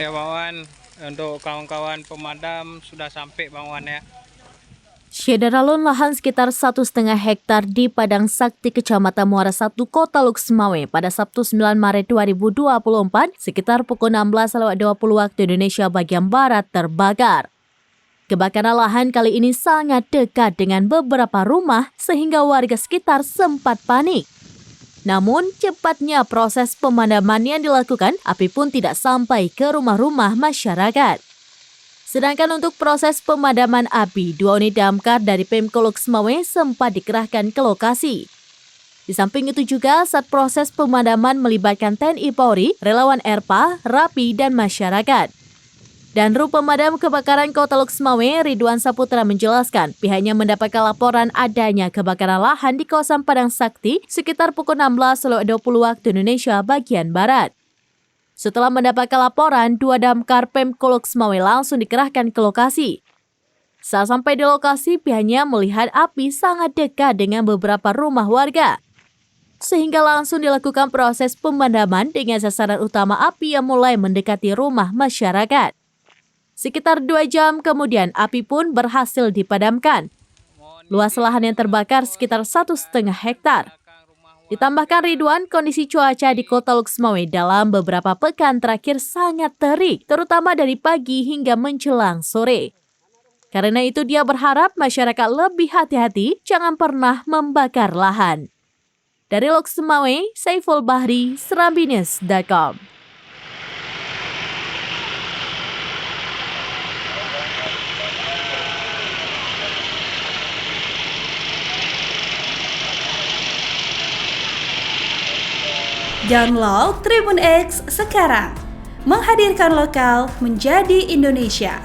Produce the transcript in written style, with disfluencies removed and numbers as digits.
Ya Bang Wan, untuk kawan-kawan pemadam sudah sampai Bang Wan ya. Syederalun lahan sekitar 1,5 hektar di Padang Sakti, Kecamatan Muara Satu, Kota Luksemawe pada Sabtu 9 Maret 2024 sekitar pukul 16.20 waktu Indonesia bagian Barat terbakar. Kebakaran lahan kali ini sangat dekat dengan beberapa rumah sehingga warga sekitar sempat panik. Namun, cepatnya proses pemadaman yang dilakukan, api pun tidak sampai ke rumah-rumah masyarakat. Sedangkan untuk proses pemadaman api, 2 unit damkar dari Pemko Luksemawe sempat dikerahkan ke lokasi. Di samping itu juga, saat proses pemadaman melibatkan TNI Polri, relawan ERPA, RAPI, dan masyarakat. Danru Pemadam Kebakaran Kota Luksemawe, Ridwan Saputra menjelaskan, pihaknya mendapatkan laporan adanya kebakaran lahan di kawasan Padang Sakti sekitar pukul 16.20 waktu Indonesia bagian Barat. Setelah mendapatkan laporan, 2 damkar Pemko Luksemawe langsung dikerahkan ke lokasi. Saat sampai di lokasi, pihaknya melihat api sangat dekat dengan beberapa rumah warga, sehingga langsung dilakukan proses pemadaman dengan sasaran utama api yang mulai mendekati rumah masyarakat. Sekitar 2 jam kemudian, api pun berhasil dipadamkan. Luas lahan yang terbakar sekitar 1,5 hektar. Ditambahkan Ridwan, kondisi cuaca di Kota Luksemawe dalam beberapa pekan terakhir sangat terik, terutama dari pagi hingga menjelang sore. Karena itu dia berharap masyarakat lebih hati-hati, jangan pernah membakar lahan. Dari Luksemawe, Saiful Bahri, Serambinews.com. Download Tribun X sekarang, menghadirkan lokal menjadi Indonesia.